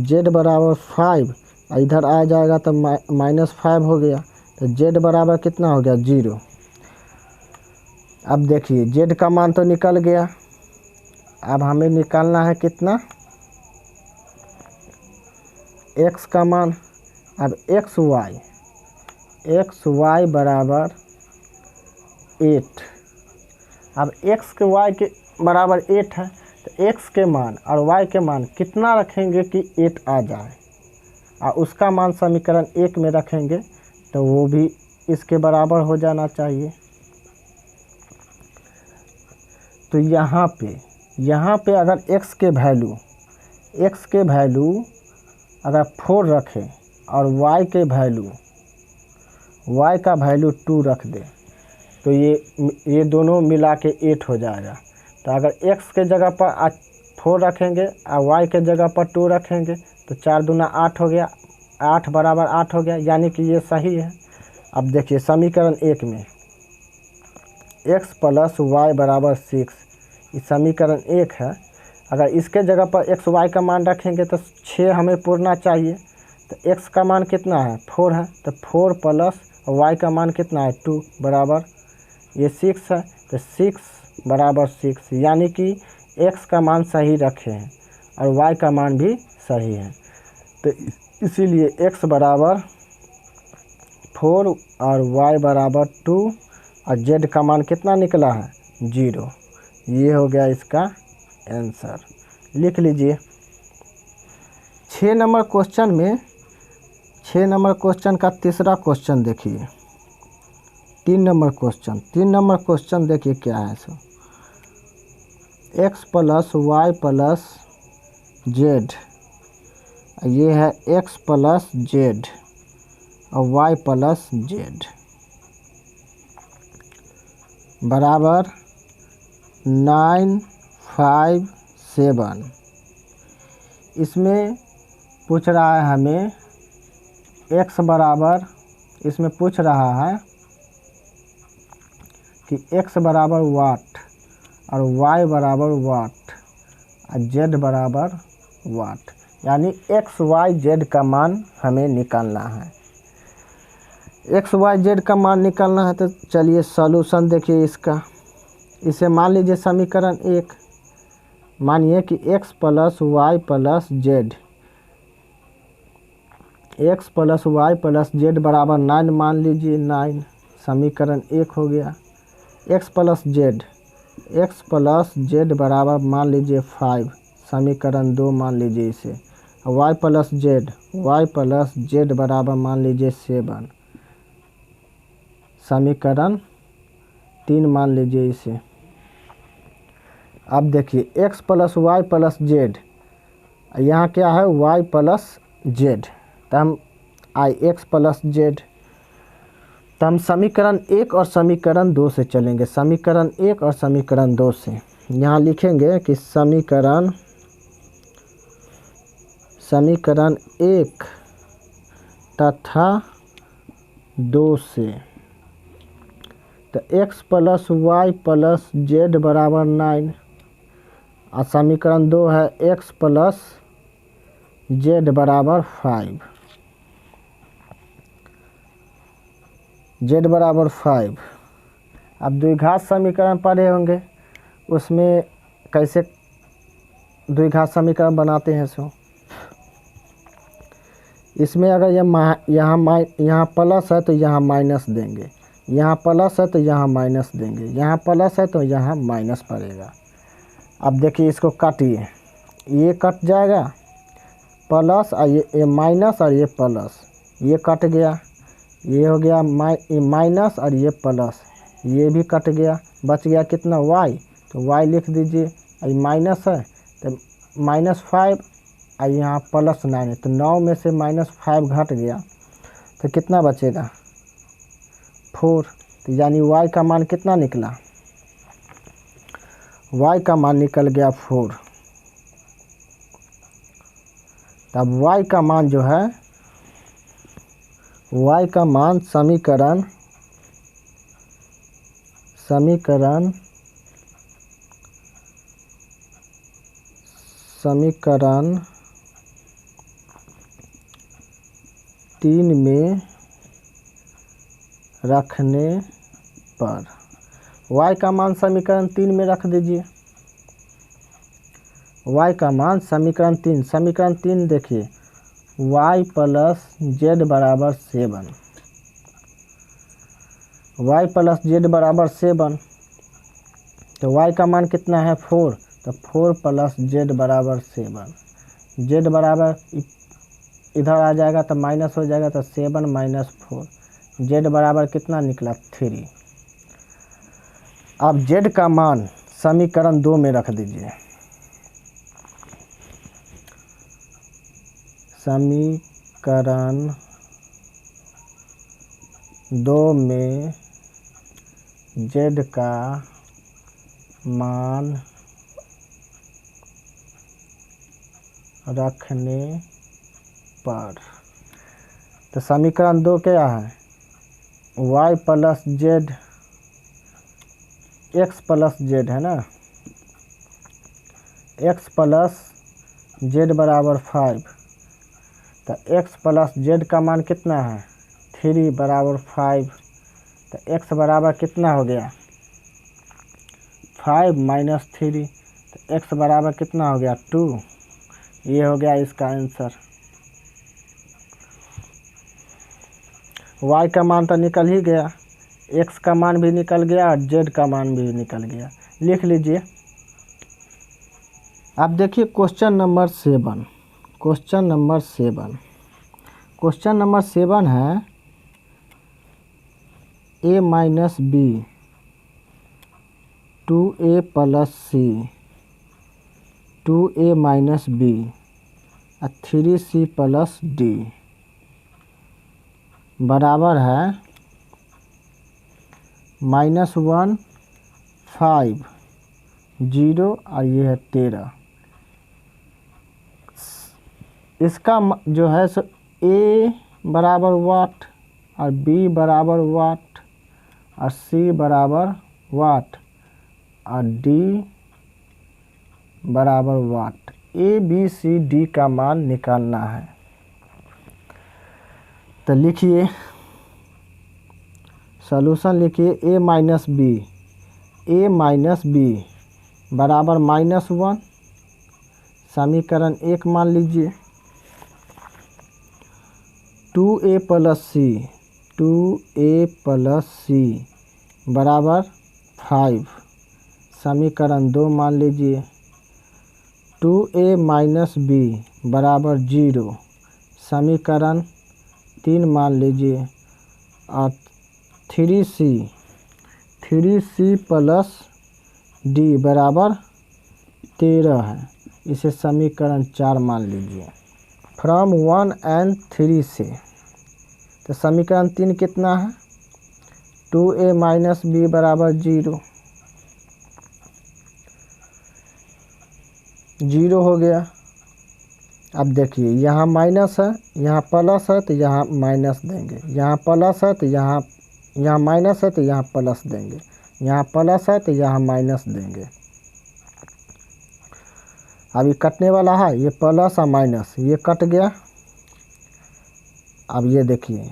z बराबर 5, इधर आ जाएगा तो -5 हो गया, तो z बराबर कितना हो गया 0। अब देखिए z का मान तो निकल गया, अब हमें निकालना है कितना x का मान। अब एक्स वाई बराबर 8। अब x के y के बराबर 8 है, तो x के मान और y के मान कितना रखेंगे कि 8 आ जाए, और उसका मान समीकरण 1 में रखेंगे तो वो भी इसके बराबर हो जाना चाहिए। तो यहाँ पे अगर x के वैल्यू अगर 4 रखें और y का वैल्यू 2 रख दें, तो ये दोनों मिला के 8 हो जाएगा। तो अगर x के जगह पर 4 रखेंगे और y के जगह पर 2 रखेंगे तो 4 दूना 8 हो गया, 8 बराबर 8 हो गया, यानी कि ये सही है। अब देखिए समीकरण 1 में x प्लस वाई बराबर 6, ये समीकरण 1 है। अगर इसके जगह पर x y का मान रखेंगे तो 6 हमें पूरना चाहिए। तो x का मान कितना है 4 है, तो 4 प्लस y का मान कितना है 2 बराबर ये 6 है, तो 6 बराबर 6, यानी कि x का मान सही रखे हैं और y का मान भी सही है। तो इसीलिए x बराबर 4 और y बराबर 2 और z का मान कितना निकला है 0। ये हो गया इसका आंसर। लिख लीजिए। 6 नंबर क्वेश्चन का तीसरा क्वेश्चन देखिए। 3 नंबर क्वेश्चन देखिए क्या है। So x plus y plus z, ये है x प्लस जेड और y प्लस जेड बराबर 9 5 7। इसमें पूछ रहा है हमें x बराबर, इसमें पूछ रहा है कि x बराबर वाट और y बराबर वाट और z बराबर वाट, यानी x y z का मान हमें निकालना है। x y z का मान निकालना है तो चलिए सॉल्यूशन देखिए इसका। इसे मान लीजिए समीकरण 1। मानिए कि x plus y plus z, x plus y plus z बराबर 9 मान लीजिए 9, समीकरण 1 हो गया। x प्लस जेड बराबर मान लीजिए 5, समीकरण 2 मान लीजिए इसे। वाई प्लस जेड बराबर मान लीजिए 7। समीकरण 3 मान लीजिए इसे। अब देखिए x plus y plus z, यहाँ क्या है वाई प्लस जेड, तो हम एक्स प्लस जेड, तो हम समीकरण 1 और समीकरण 2 से चलेंगे। समीकरण 1 और समीकरण 2 से यहाँ लिखेंगे कि समीकरण 1 तथा 2 से, तो x plus y plus z बराबर 9, और समीकरण 2 है एक्स प्लस जेड बराबर 5, जेड बराबर 5। अब द्विघात समीकरण पढ़े होंगे, उसमें कैसे द्विघात समीकरण बनाते हैं सो इसमें अगर यहाँ प्लस है तो यहाँ माइनस देंगे, यहाँ प्लस है तो यहाँ माइनस देंगे, यहाँ प्लस है तो यहाँ माइनस पड़ेगा। अब देखिए इसको काटिए, ये कट जाएगा प्लस और ये माइनस और ये प्लस, ये कट गया, ये हो गया माइनस और ये प्लस, ये भी कट गया, बच गया कितना y, तो y लिख दीजिए। ये माइनस है तो -5 और यहाँ +9 है, तो 9 में से -5 घट गया तो कितना बचेगा 4। तो यानी y का मान कितना निकला, y का मान निकल गया 4। तब y का मान जो है, y का मान समीकरण 3 में रखने पर, y का मान समीकरण 3 में रख दीजिए। y का मान समीकरण 3 देखिए y प्लस जेड बराबर 7, y प्लस जेड बराबर 7, तो y का मान कितना है 4, तो 4 प्लस जेड बराबर 7, जेड बराबर इधर आ जाएगा तो माइनस हो जाएगा, तो 7 माइनस 4, जेड बराबर कितना निकला 3। अब जेड का मान समीकरण 2 में रख दीजिए। समीकरण 2 में जेड का मान रखने पर, तो समीकरण 2 क्या है y plus z, x plus Z है ना, x प्लस जेड बराबर 5, तो x प्लस जेड का मान कितना है 3 बराबर 5, तो x बराबर कितना हो गया 5 माइनस 3, तो x बराबर कितना हो गया 2। ये हो गया इसका आंसर। y का मान तो निकल ही गया, x का मान भी निकल गया और z का मान भी निकल गया, लिख लीजिए। अब देखिए क्वेश्चन नंबर 7, क्वेश्चन नंबर 7 है a minus b 2a plus c 2a minus b 3c plus d बराबर है -1 5 0 और ये है 13। इसका जो है सो a बराबर वाट और b बराबर वाट और c बराबर वाट और d बराबर वाट, a b c d का मान निकालना है। तो लिखिए सॉल्यूशन, लिखिए a माइनस b बराबर -1, समीकरण 1 मान लीजिए। 2a प्लस c बराबर 5, समीकरण 2 मान लीजिए। 2a माइनस बी बराबर 0 समीकरण 3 मान लीजिए, और 3c प्लस डी बराबर 13 है, इसे समीकरण 4 मान लीजिए। फ्रॉम 1 एंड 3 से, तो समीकरण 3 कितना है, 2a माइनस बी बराबर 0 हो गया। अब देखिए यहाँ माइनस है, यहाँ प्लस है, तो यहाँ माइनस देंगे, यहाँ प्लस है तो यहाँ माइनस है तो यहाँ प्लस देंगे, यहाँ प्लस है तो यहाँ माइनस देंगे। अब ये कटने वाला है, ये प्लस और माइनस ये कट गया। अब ये देखिए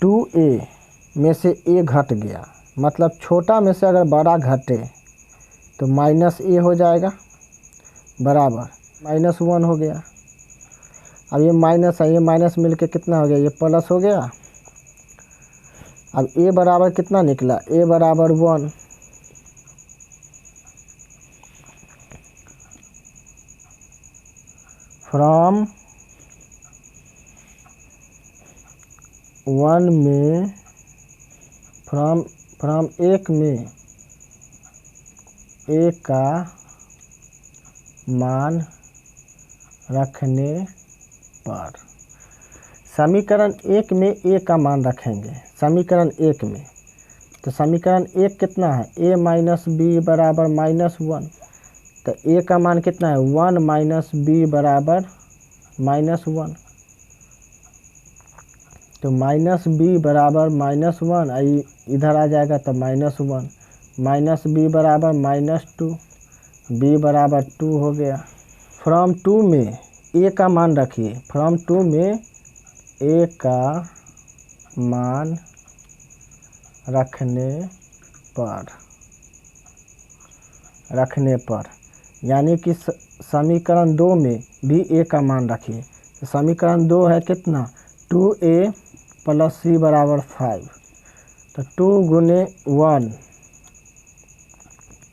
2a में से a घट गया, मतलब छोटा में से अगर बड़ा घटे तो माइनस a हो जाएगा, बराबर -1 हो गया। अब ये माइनस है, ये माइनस मिलके कितना हो गया, ये प्लस हो गया। अब a बराबर कितना निकला, a बराबर 1। फ्रॉम 1 में, फ्रॉम 1 में a का मान रखने पर, समीकरण 1 में a का मान रखेंगे, समीकरण 1 में, तो समीकरण 1 कितना है, a माइनस बी बराबर -1, तो a का मान कितना है, 1 माइनस बी बराबर -1, तो माइनस बी बराबर -1, इधर आ जाएगा तो -1, माइनस बी बराबर -2, b बराबर 2 हो गया। फ्रॉम 2 में a का मान रखिए, फ्रॉम 2 में a का मान रखने पर, यानी कि समीकरण 2 में भी a का मान रखिए। तो समीकरण 2 है कितना, 2a प्लस c बराबर 5, तो 2 गुने 1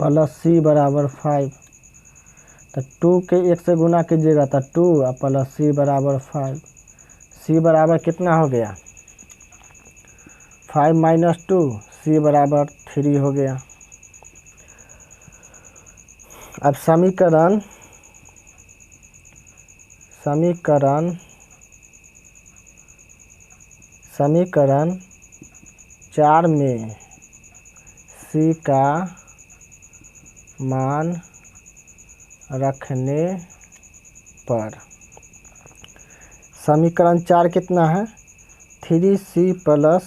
प्लस c बराबर 5, तो 2 के 1 से गुना कीजिएगा तो 2 और प्लस c बराबर 5, c बराबर कितना हो गया, 5 माइनस 2, c बराबर 3 हो गया। अब समीकरण 4 में c का मान रखने पर, समीकरण 4 कितना है, 3c प्लस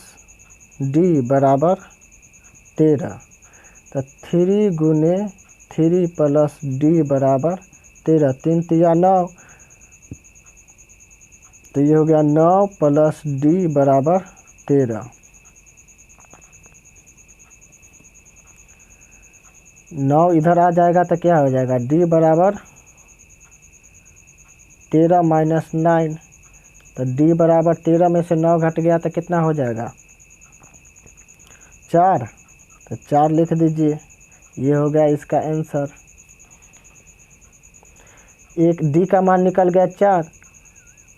d बराबर 13, तो 3 गुने 3 प्लस d बराबर 13, 3 तिया 9, तो ये हो गया 9 प्लस d बराबर 13, 9 इधर आ जाएगा तो क्या हो जाएगा, d बराबर 13 माइनस 9, तो d बराबर 13 में से 9 घट गया तो कितना हो जाएगा, 4, तो 4 लिख दीजिए, ये हो गया इसका आंसर। एक d का मान निकल गया 4,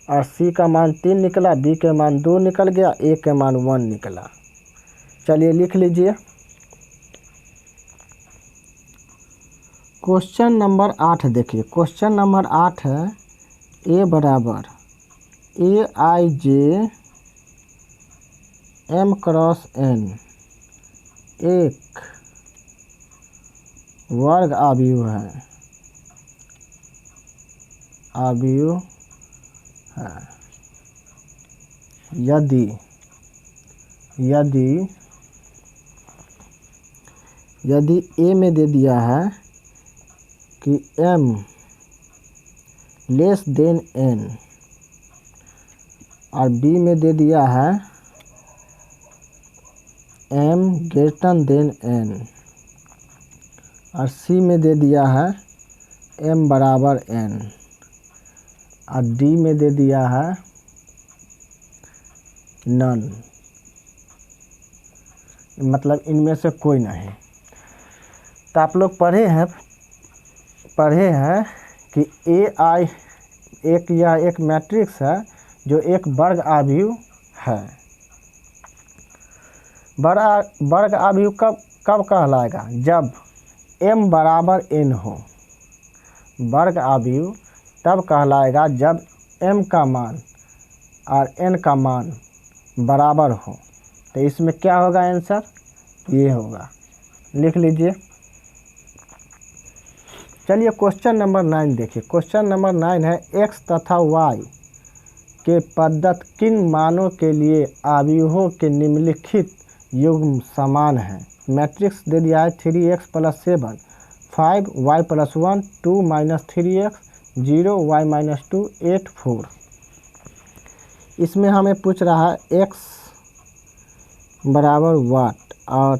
और c का मान 3 निकला, b के मान 2 निकल गया, a के मान 1 निकला। चलिए लिख लीजिए। क्वेश्चन नंबर 8 देखिए, क्वेश्चन नंबर 8 है a बराबर aij m क्रॉस n एक वर्ग आव्यूह है, यदि a में दे दिया है कि m लेस देन n, और b में दे दिया है m ग्रेटर देन n, और c में दे दिया है m बराबर n, और d में दे दिया है नन, मतलब इनमें से कोई नहीं। तो आप लोग पढ़े हैं कि AI यह एक मैट्रिक्स है जो एक वर्ग आव्यूह है। वर्ग आव्यूह कब कहलाएगा? जब m बराबर n हो। वर्ग आव्यूह तब कहलाएगा जब m का मान और n का मान बराबर हो। तो इसमें क्या होगा आंसर? ये होगा, लिख लीजिए। चलिए क्वेश्चन नंबर 9 देखिए। क्वेश्चन नंबर 9 है x तथा y के पद्धत किन मानों के लिए आव्यूहों के निम्नलिखित युग्म समान हैं। मैट्रिक्स दे दिया है 3x + 7 5 y + 1 2 - 3x 0 y - 2 8 4। इसमें हमें पूछ रहा है x बराबर वाट और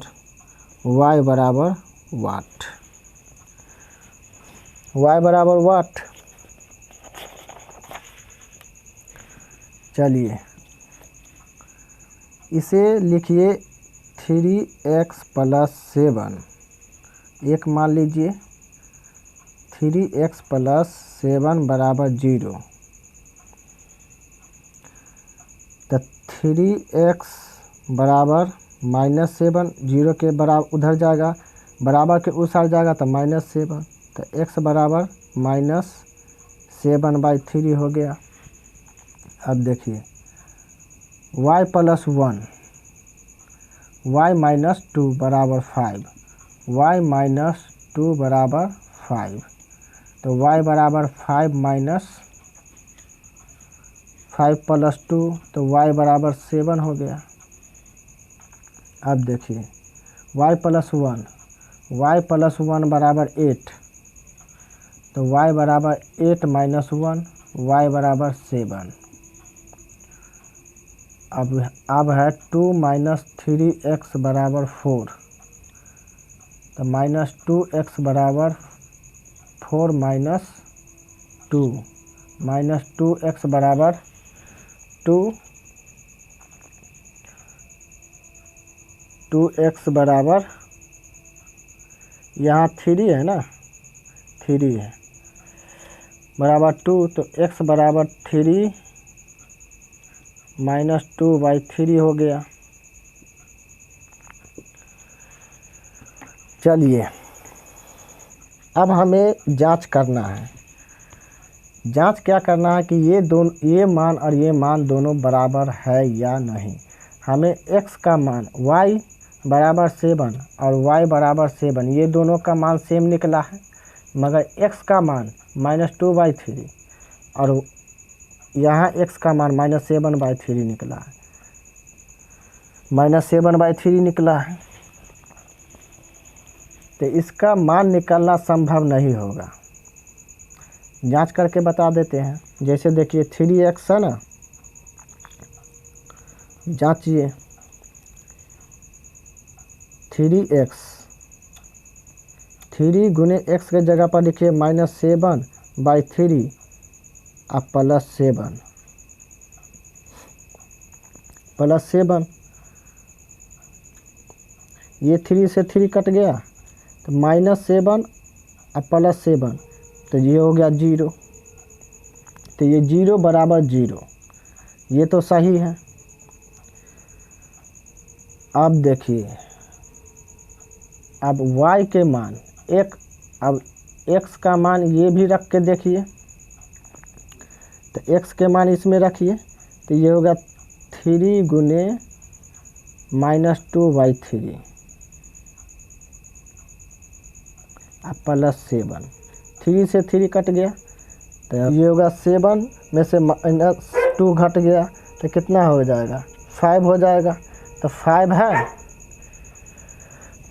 y बराबर वाट। y बराबर वाट, चलिए इसे लिखिए 3x + 7। एक मान लीजिए 3x + 7 बराबर 0। तो 3x बराबर -7, 0 के बराबर उधर जाएगा, बराबर के उस साइड जाएगा तो -7। तो x बराबर -7/3 हो गया। अब देखिए y + 1 y - 2 बराबर 5 y - 2 बराबर 5। तो y बराबर 5 - 5 + 2 तो y बराबर 7 हो गया। अब देखिए y + 1 बराबर 8। तो y बराबर 8 - 1 y बराबर 7। अब है 2 - 3x बराबर 4। तो -2x बराबर 4 - 2 -2x बराबर 2 2x बराबर, यहाँ 3 है ना, 3 है बराबर 2। तो x बराबर 3 - 2/3 हो गया। चलिए अब हमें जांच करना है। जांच क्या करना है कि ये मान और ये मान दोनों बराबर है या नहीं। हमें x का मान y बराबर 7 और y बराबर 7 ये दोनों का मान सेम निकला है, मगर x का मान -2/3 और यहाँ x का मान -7/3 निकला है, -7/3 निकला है। तो इसका मान निकालना संभव नहीं होगा। जांच करके बता देते हैं। जैसे देखिए 3x है ना, जांचिए 3x 3 गुने x के जगह पर लिखिए -7/3 और +7 ये 3 से 3 कट गया तो -7 और +7 तो ये हो गया 0। तो ये 0 बराबर 0, ये तो सही है। अब देखिए अब y के मान अब x का मान ये भी रख के देखिए। तो x के मान इसमें रखिए तो ये होगा 3 गुने -2/3 और +7। 3 से 3 कट गया तो ये होगा 7 में से -2 घट गया तो कितना हो जाएगा? 5 हो जाएगा। तो 5 है,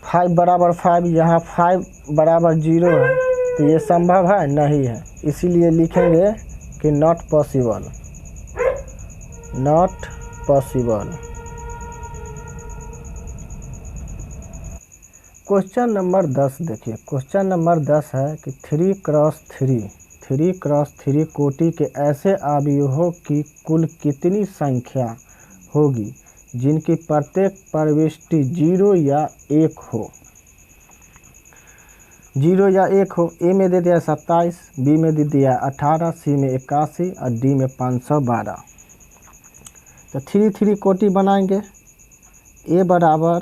5 बराबर 5, यहाँ 5 बराबर 0 है। तो ये संभव है? नहीं है। इसीलिए लिखेंगे कि not possible, not possible. Question number 10 देखिए। क्वेश्चन नंबर 10 है कि 3x3 कोटि के ऐसे अवयवों की कुल कितनी संख्या होगी जिनकी प्रत्येक प्रविष्टि 0 या 1 हो। जीरो या एक हो। ए में दे दिया 27, बी में दे दिया 18, सी में 81 और डी में 512। तो 3 3 कोटि बनाएंगे। ए बराबर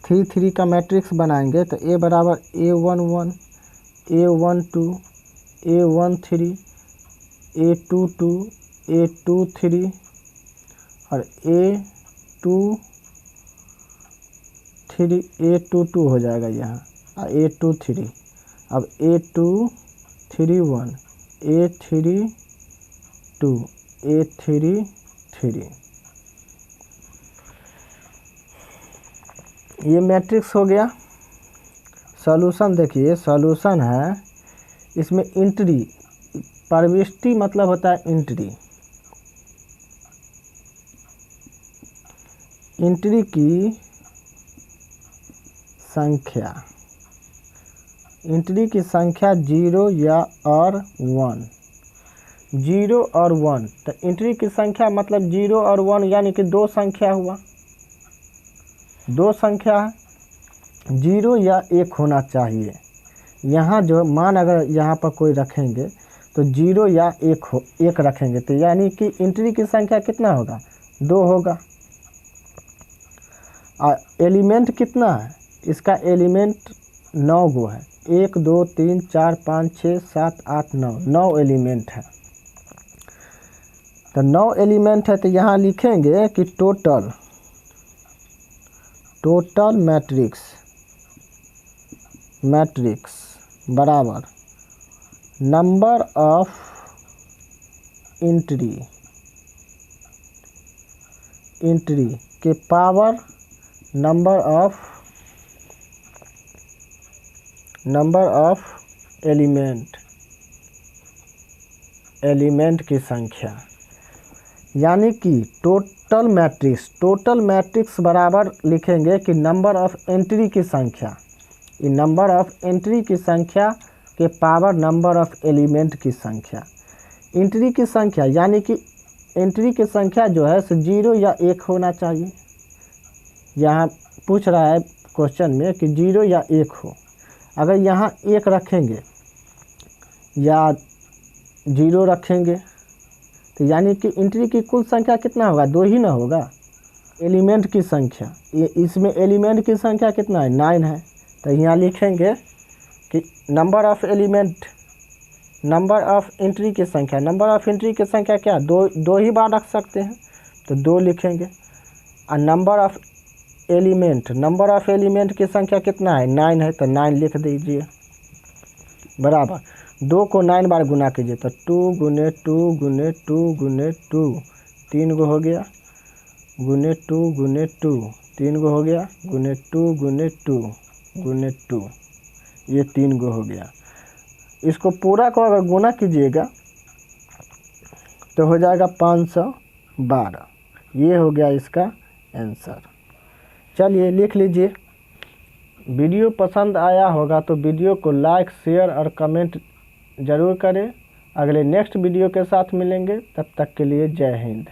3 3 का मैट्रिक्स बनाएंगे तो ए बराबर A11, A12, A13, A22, A23 और A22 हो जाएगा यहाँ, A23। अब A231, A32, A33। ये मैट्रिक्स हो गया। सॉल्यूशन देखिए, सॉल्यूशन है इसमें इंट्री, प्रविष्टि मतलब होता है इंट्री। इंट्री की संख्या, इंट्री की संख्या 0 या और 1, 0 और 1। तो इंट्री की संख्या मतलब 0 और 1 यानी कि दो संख्या हुआ, दो संख्या है, 0 या 1 होना चाहिए। यहाँ जो मान अगर यहाँ पर कोई रखेंगे तो 0 या 1 रखेंगे तो यानी कि इंट्री की संख्या कितना होगा, 2 होगा। और एलिमेंट कितना है, इसका एलिमेंट 9 गो है, 1 2 3 4 5 6 7 8 9, 9 एलिमेंट है। तो 9 एलिमेंट है तो यहाँ लिखेंगे कि टोटल मैट्रिक्स बराबर नंबर ऑफ इंट्री के पावर नंबर ऑफ एलिमेंट की संख्या। यानी कि टोटल मैट्रिक्स बराबर लिखेंगे कि नंबर ऑफ एंट्री की संख्या, ये नंबर ऑफ एंट्री की संख्या के पावर नंबर ऑफ एलिमेंट की संख्या। एंट्री की संख्या यानी कि एंट्री की संख्या जो है सो 0 या 1 होना चाहिए। यहाँ पूछ रहा है क्वेश्चन में कि 0 या 1 हो। अगर यहाँ 1 रखेंगे या 0 रखेंगे तो यानी कि एंट्री की कुल संख्या कितना होगा, 2 ही ना होगा। एलिमेंट की संख्या, ये इसमें एलिमेंट की संख्या कितना है, 9 है। तो यहाँ लिखेंगे कि नंबर ऑफ एंट्री की संख्या, नंबर ऑफ एंट्री की संख्या क्या, 2 ही बार रख सकते हैं तो 2 लिखेंगे। और नंबर ऑफ एलिमेंट की संख्या कितना है, 9 है तो 9 लिख दीजिए। बराबर 2 को 9 बार गुना कीजिए तो 2 गुने 2 गुने 2 गुने 2, 3 गो हो गया, गुने 2 गुने 2, 3 गो हो गया, गुने 2 गुने 2 गुने 2, ये 3 गो हो गया। इसको पूरा को अगर गुना कीजिएगा तो हो जाएगा 512। ये हो गया इसका आंसर। चलिए लिख लीजिए। वीडियो पसंद आया होगा तो वीडियो को लाइक, शेयर और कमेंट ज़रूर करें। अगले नेक्स्ट वीडियो के साथ मिलेंगे, तब तक के लिए जय हिंद।